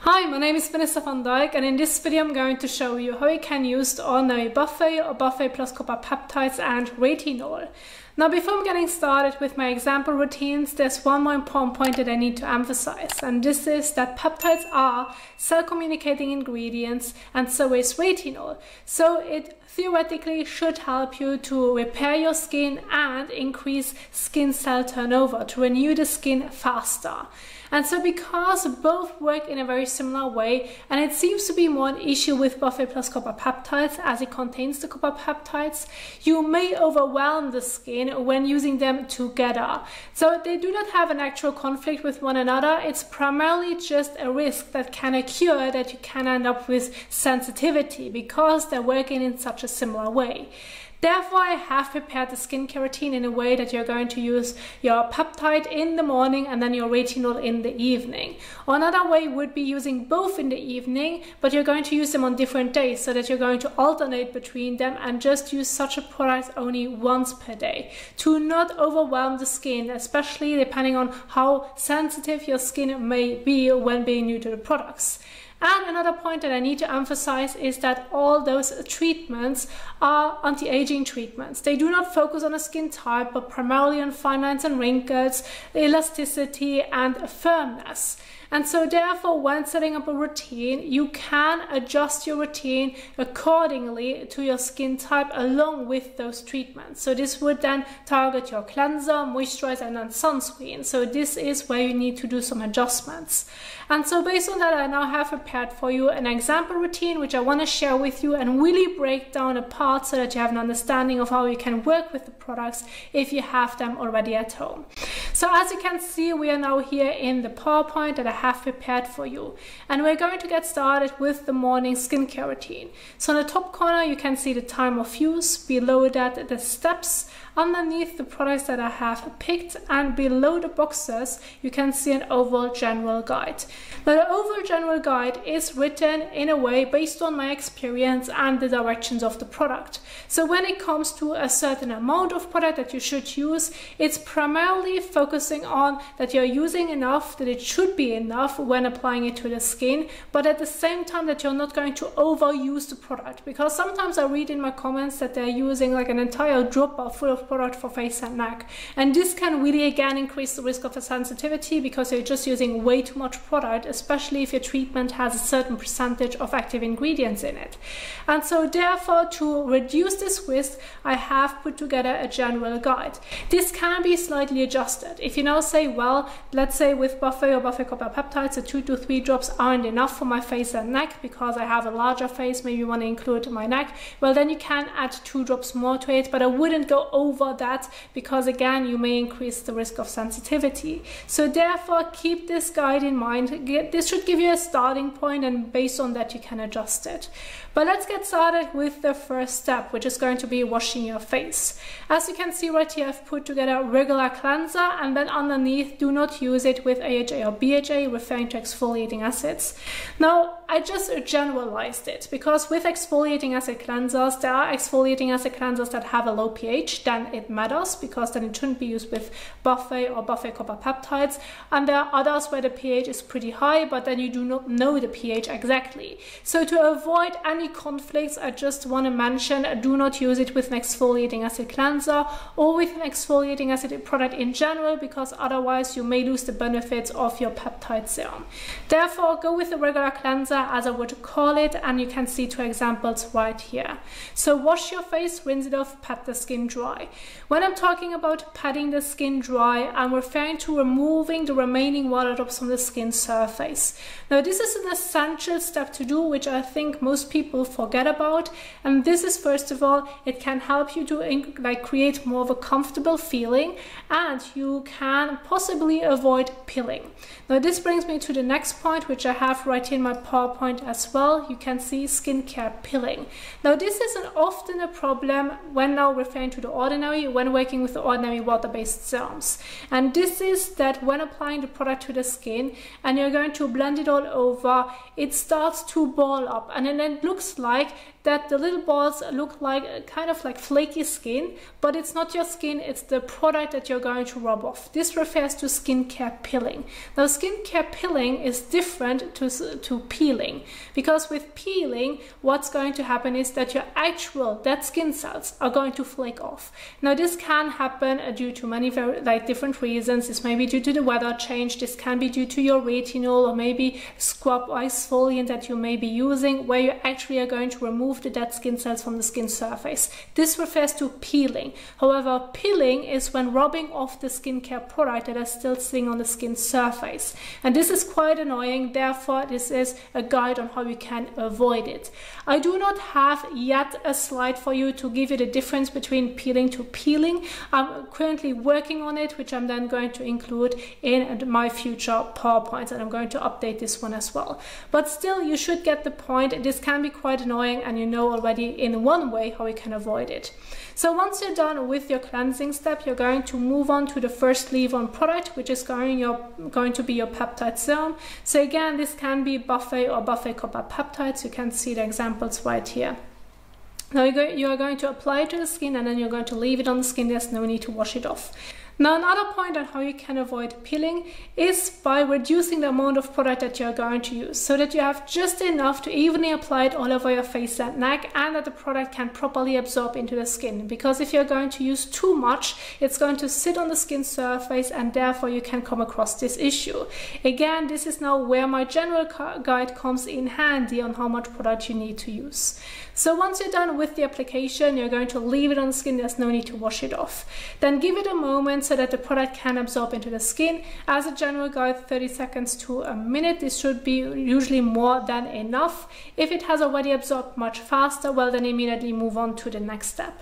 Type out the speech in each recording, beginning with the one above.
Hi, my name is Vanessa van Dijk, and in this video I'm going to show you how you can use the ordinary buffet or buffet plus copper peptides and retinol. Now, before I'm getting started with my example routines, there's one more important point that I need to emphasize, and this is that peptides are cell-communicating ingredients, and so is retinol. So it theoretically should help you to repair your skin and increase skin cell turnover, to renew the skin faster. And so because both work in a very similar way, and it seems to be more an issue with buffet plus copper peptides as it contains the copper peptides, you may overwhelm the skin when using them together. So they do not have an actual conflict with one another. It's primarily just a risk that can occur that you can end up with sensitivity because they're working in such a similar way. Therefore, I have prepared the skincare routine in a way that you're going to use your peptide in the morning and then your retinol in the evening. Or another way would be using both in the evening, but you're going to use them on different days so that you're going to alternate between them and just use such a product only once per day to not overwhelm the skin, especially depending on how sensitive your skin may be when being new to the products. And another point that I need to emphasize is that all those treatments are anti-aging treatments. They do not focus on a skin type, but primarily on fine lines and wrinkles, elasticity, and firmness. And so therefore, when setting up a routine, you can adjust your routine accordingly to your skin type along with those treatments. So this would then target your cleanser, moisturizer, and then sunscreen. So this is where you need to do some adjustments. And so based on that, I now have prepared for you an example routine, which I want to share with you and really break down apart so that you have an understanding of how you can work with the products if you have them already at home. So as you can see, we are now here in the PowerPoint that I have prepared for you. And we're going to get started with the morning skincare routine. So in the top corner, you can see the time of use, below that the steps, underneath the products that I have picked, and below the boxes, you can see an overall general guide. Now, the overall general guide is written in a way based on my experience and the directions of the product. So when it comes to a certain amount of product that you should use, it's primarily focusing on that you're using enough, that it should be enough when applying it to the skin, but at the same time that you're not going to overuse the product. Because sometimes I read in my comments that they're using like an entire dropper full of product for face and neck, and this can really again increase the risk of a sensitivity because you're just using way too much product, especially if your treatment has a certain percentage of active ingredients in it. And so therefore, to reduce this risk, I have put together a general guide. This can be slightly adjusted. If you now say, well, let's say with buffet or buffet copper peptides, the 2 to 3 drops aren't enough for my face and neck because I have a larger face, maybe you want to include my neck, well then you can add 2 drops more to it, but I wouldn't go over that because again you may increase the risk of sensitivity. So therefore, keep this guide in mind. This should give you a starting point, and based on that you can adjust it. But let's get started with the first step, which is going to be washing your face. As you can see right here, I've put together regular cleanser, and then underneath, do not use it with AHA or BHA, referring to exfoliating acids. Now, I just generalized it because with exfoliating acid cleansers, there are exfoliating acid cleansers that have a low pH, then it matters because then it shouldn't be used with buffet or buffet copper peptides. And there are others where the pH is pretty high, but then you do not know the pH exactly. So to avoid any conflicts, I just want to mention, do not use it with an exfoliating acid cleanser or with an exfoliating acid product in general, because otherwise you may lose the benefits of your peptide serum. Therefore, go with a regular cleanser as I would call it, and you can see 2 examples right here. So wash your face, rinse it off, pat the skin dry. When I'm talking about patting the skin dry, I'm referring to removing the remaining water drops from the skin surface. Now, this is an essential step to do, which I think most people forget about, and this is, first of all, it can help you to create more of a comfortable feeling, and you can possibly avoid pilling. Now, this brings me to the next point, which I have right here in my PowerPoint PowerPoint as well, you can see skincare peeling. Now this isn't often a problem when now referring to The Ordinary, when working with the Ordinary water-based serums. And this is that when applying the product to the skin and you're going to blend it all over, it starts to ball up, and then it looks like that the little balls look like kind of like flaky skin, but it's not your skin, it's the product that you're going to rub off. This refers to skincare peeling. Now skincare peeling is different to peeling, because with peeling what's going to happen is that your actual dead skin cells are going to flake off. Now this can happen due to many different reasons. This may be due to the weather change, this can be due to your retinol or maybe scrub or exfoliant that you may be using, where you actually are going to remove the dead skin cells from the skin surface. This refers to peeling. However, peeling is when rubbing off the skincare product that is still sitting on the skin surface. And this is quite annoying, therefore this is a guide on how you can avoid it. I do not have yet a slide for you to give you the difference between peeling to peeling. I'm currently working on it, which I'm then going to include in my future PowerPoints, and I'm going to update this one as well. But still, you should get the point. This can be quite annoying, and you know already in one way how you can avoid it. So once you're done with your cleansing step, you're going to move on to the first leave-on product, which is going to be your peptide serum. So again, this can be Buffet or Buffet Copper Peptides. You can see the examples right here. Now you are going to apply it to the skin, and then you're going to leave it on the skin. There's no need to wash it off. Now another point on how you can avoid peeling is by reducing the amount of product that you're going to use, so that you have just enough to evenly apply it all over your face and neck, and that the product can properly absorb into the skin. Because if you're going to use too much, it's going to sit on the skin surface, and therefore you can come across this issue. Again, this is now where my general guide comes in handy on how much product you need to use. So once you're done with the application, you're going to leave it on the skin. There's no need to wash it off. Then give it a moment so that the product can absorb into the skin. As a general guide, 30 seconds to a minute. This should be usually more than enough. If it has already absorbed much faster, well, then immediately move on to the next step.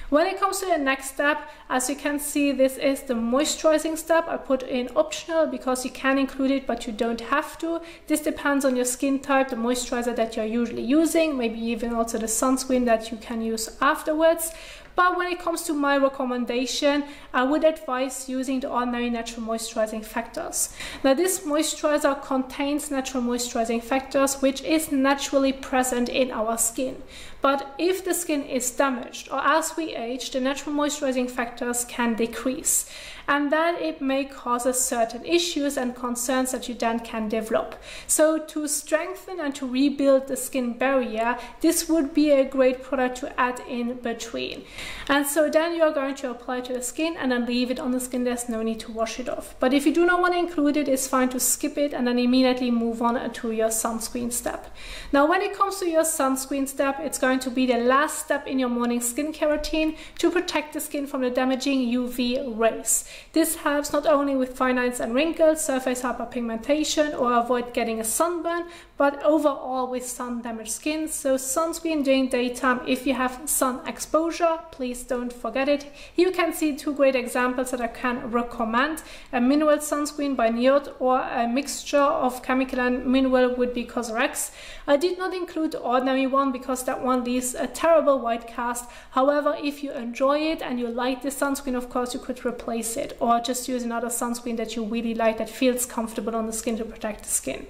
When it comes to the next step, as you can see, this is the moisturizing step. I put in optional because you can include it, but you don't have to. This depends on your skin type, the moisturizer that you're usually using, maybe even also the sunscreen that you can use afterwards. But when it comes to my recommendation, I would advise using the Ordinary Natural Moisturizing Factors. Now this moisturizer contains natural moisturizing factors, which is naturally present in our skin. But if the skin is damaged or as we age, the natural moisturizing factors can decrease. And then it may cause certain issues and concerns that you then can develop. So to strengthen and to rebuild the skin barrier, this would be a great product to add in between. And so then you're going to apply to the skin and then leave it on the skin. There's no need to wash it off. But if you do not want to include it, it's fine to skip it and then immediately move on to your sunscreen step. Now when it comes to your sunscreen step, it's going to be the last step in your morning skincare routine to protect the skin from the damaging UV rays. This helps not only with fine lines and wrinkles, surface hyperpigmentation, or avoid getting a sunburn, but overall with sun damaged skin. So sunscreen during daytime, if you have sun exposure, please don't forget it. You can see two great examples that I can recommend. A mineral sunscreen by Niod, or a mixture of chemical and mineral would be Cosrx. I did not include the Ordinary one because that one leaves a terrible white cast. However, if you enjoy it and you like this sunscreen, of course you could replace it, or just use another sunscreen that you really like, that feels comfortable on the skin to protect the skin.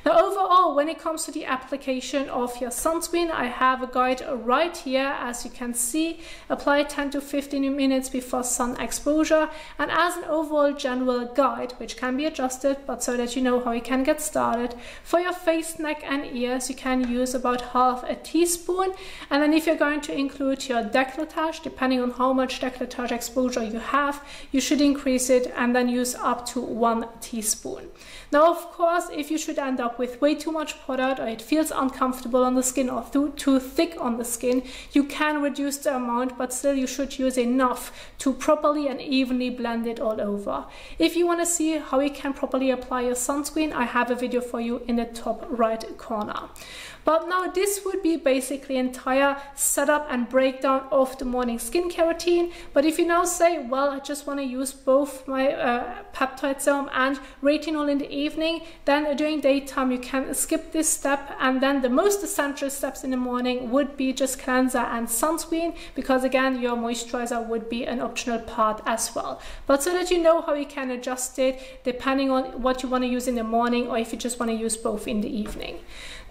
Now overall, when it comes to the application of your sunscreen, I have a guide right here. As you can see, apply 10 to 15 minutes before sun exposure. And as an overall general guide, which can be adjusted, but so that you know how you can get started, for your face, neck and ears, you can use about half a teaspoon. And then if you're going to include your décolletage, depending on how much décolletage exposure you have, you should increase it and then use up to 1 teaspoon. Now, of course, if you should end up with way too much product, or it feels uncomfortable on the skin, or too thick on the skin, you can reduce the amount, but still you should use enough to properly and evenly blend it all over. If you want to see how you can properly apply your sunscreen, I have a video for you in the top right corner. But now this would be basically entire setup and breakdown of the morning skincare routine. But if you now say, well, I just want to use both my peptide serum and retinol in the evening, then during daytime you can skip skip this step, and then the most essential steps in the morning would be just cleanser and sunscreen, because again, your moisturizer would be an optional part as well. But so that you know how you can adjust it depending on what you want to use in the morning, or if you just want to use both in the evening.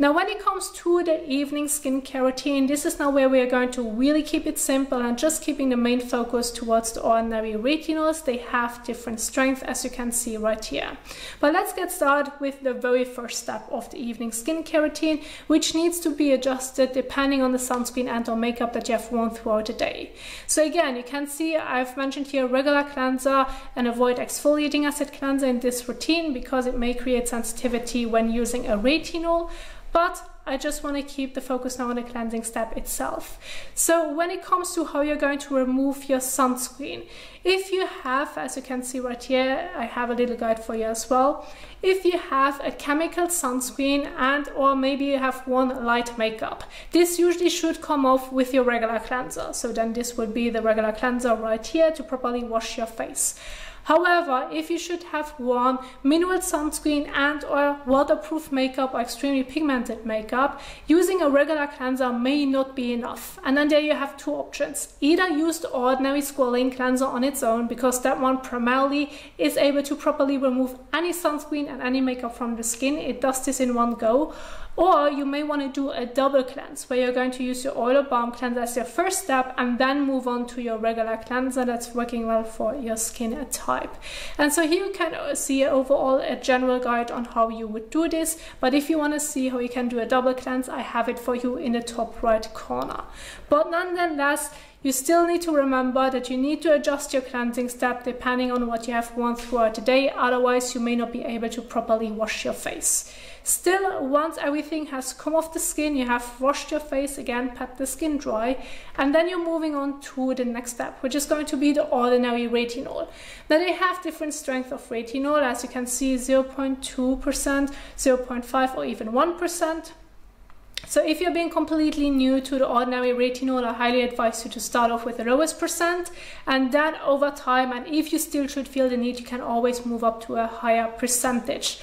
Now, when it comes to the evening skincare routine, this is now where we are going to really keep it simple and just keeping the main focus towards the Ordinary retinols. They have different strength, as you can see right here. But let's get started with the very first step of the evening skincare routine, which needs to be adjusted depending on the sunscreen and or makeup that you have worn throughout the day. So again, you can see I've mentioned here regular cleanser and avoid exfoliating acid cleanser in this routine because it may create sensitivity when using a retinol. But I just want to keep the focus now on the cleansing step itself. So when it comes to how you're going to remove your sunscreen, if you have, as you can see right here, I have a little guide for you as well. If you have a chemical sunscreen and or maybe you have worn light makeup, this usually should come off with your regular cleanser. So then this would be the regular cleanser right here to properly wash your face. However, if you should have worn mineral sunscreen and or waterproof makeup or extremely pigmented makeup, using a regular cleanser may not be enough. And then there you have two options. Either use the Ordinary Squalane cleanser on its own, because that one primarily is able to properly remove any sunscreen and any makeup from the skin. It does this in one go. Or you may want to do a double cleanse, where you're going to use your oil or balm cleanser as your first step and then move on to your regular cleanser that's working well for your skin type. And so here you can see overall a general guide on how you would do this. But if you want to see how you can do a double cleanse, I have it for you in the top right corner. But nonetheless, you still need to remember that you need to adjust your cleansing step depending on what you have worn throughout the day. Otherwise, you may not be able to properly wash your face. Still, once everything has come off the skin, you have washed your face again, pat the skin dry, and then you're moving on to the next step, which is going to be the Ordinary retinol. Now, they have different strength of retinol, as you can see, 0.2%, 0.5%, or even 1%. So if you're being completely new to the Ordinary retinol, I highly advise you to start off with the lowest percent, and then over time, and if you still should feel the need, you can always move up to a higher percentage.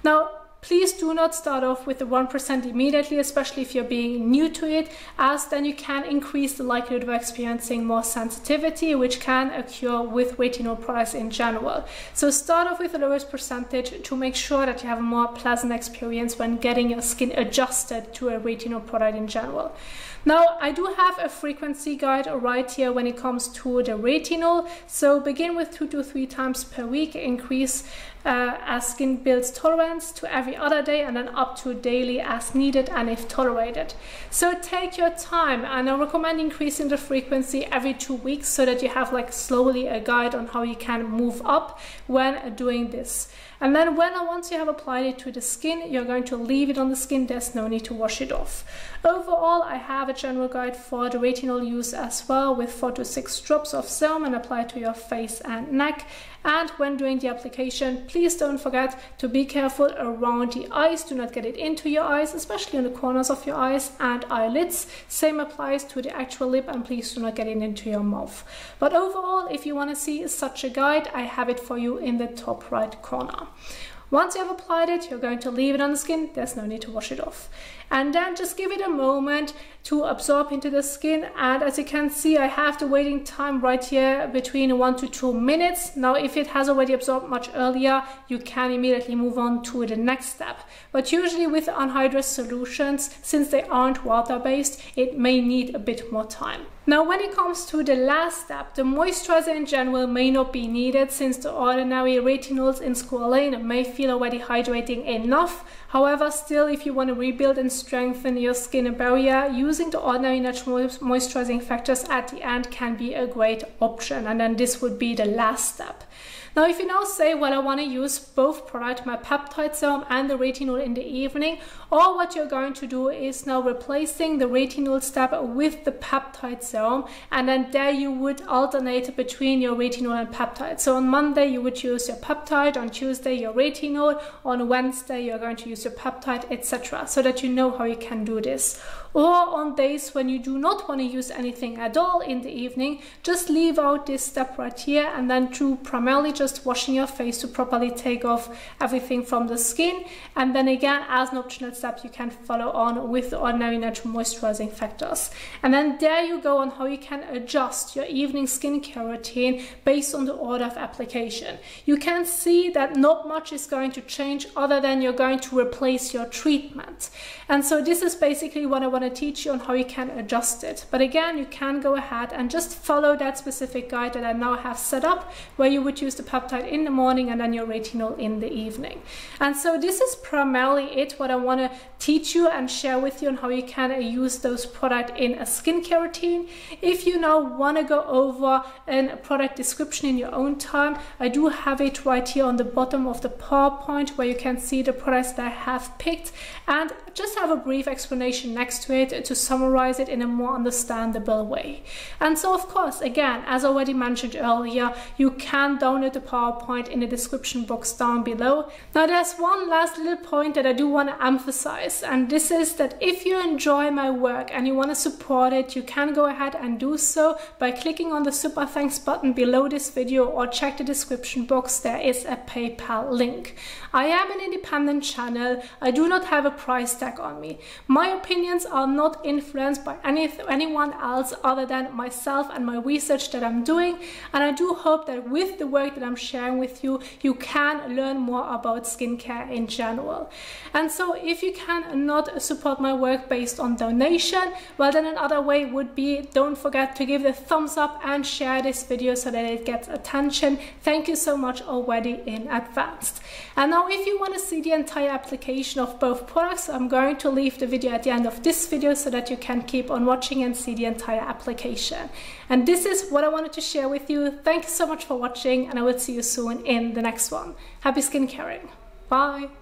Now, please do not start off with the 1% immediately, especially if you're being new to it, as then you can increase the likelihood of experiencing more sensitivity, which can occur with retinol products in general. So start off with the lowest percentage to make sure that you have a more pleasant experience when getting your skin adjusted to a retinol product in general. Now, I do have a frequency guide right here when it comes to the retinol. So begin with 2 to 3 times per week, increase as skin builds tolerance to every other day, and then up to daily as needed and if tolerated. So take your time, and I recommend increasing the frequency every 2 weeks so that you have like slowly a guide on how you can move up when doing this. And then once you have applied it to the skin, you're going to leave it on the skin. There's no need to wash it off. Overall, I have a general guide for the retinol use as well, with 4 to 6 drops of serum and apply to your face and neck. And when doing the application, please don't forget to be careful around the eyes. Do not get it into your eyes, especially on the corners of your eyes and eyelids. Same applies to the actual lip, and please do not get it into your mouth. But overall, if you want to see such a guide, I have it for you in the top right corner. Once you have applied it, you're going to leave it on the skin. There's no need to wash it off. And then just give it a moment to absorb into the skin. And as you can see, I have the waiting time right here between 1 to 2 minutes. Now, if it has already absorbed much earlier, you can immediately move on to the next step. But usually with anhydrous solutions, since they aren't water-based, it may need a bit more time. Now, when it comes to the last step, the moisturizer in general may not be needed, since the Ordinary retinols in squalane may feel already hydrating enough. However, still, if you want to rebuild and strengthen your skin barrier, using the Ordinary natural moisturizing factors at the end can be a great option. And then this would be the last step. Now, if you now say, well, I want to use both products, my peptide serum and the retinol in the evening, or what you're going to do is now replacing the retinol step with the peptide serum, and then there you would alternate between your retinol and peptide. So on Monday you would use your peptide, on Tuesday your retinol, on Wednesday you're going to use your peptide, etc., so that you know how you can do this. Or on days when you do not want to use anything at all in the evening, just leave out this step right here, and then do primarily just just washing your face to properly take off everything from the skin. And then again, as an optional step, you can follow on with the Ordinary Natural Moisturizing Factors. And then there you go on how you can adjust your evening skincare routine based on the order of application. You can see that not much is going to change other than you're going to replace your treatment. And so this is basically what I want to teach you on how you can adjust it. But again, you can go ahead and just follow that specific guide that I now have set up, where you would use the peptide in the morning and then your retinol in the evening. And so this is primarily it, what I want to teach you and share with you on how you can use those products in a skincare routine. If you now want to go over a product description in your own time, I do have it right here on the bottom of the PowerPoint, where you can see the products that I have picked and just have a brief explanation next to it to summarize it in a more understandable way. And so of course, again, as already mentioned earlier, you can download the PowerPoint in the description box down below. Now there's one last little point that I do want to emphasize, and this is that if you enjoy my work and you want to support it, you can go ahead and do so by clicking on the super thanks button below this video, or check the description box, there is a PayPal link. I am an independent channel, I do not have a price tag on me. My opinions are not influenced by anyone else other than myself and my research that I'm doing, and I do hope that with the work that I'm sharing with you, you can learn more about skincare in general. And so if you cannot support my work based on donation, well then another way would be, don't forget to give the thumbs up and share this video so that it gets attention. Thank you so much already in advance. And now if you want to see the entire application of both products, I'm going to leave the video at the end of this video so that you can keep on watching and see the entire application. And this is what I wanted to share with you. Thank you so much for watching, and I will see you soon in the next one. Happy skincaring. Bye.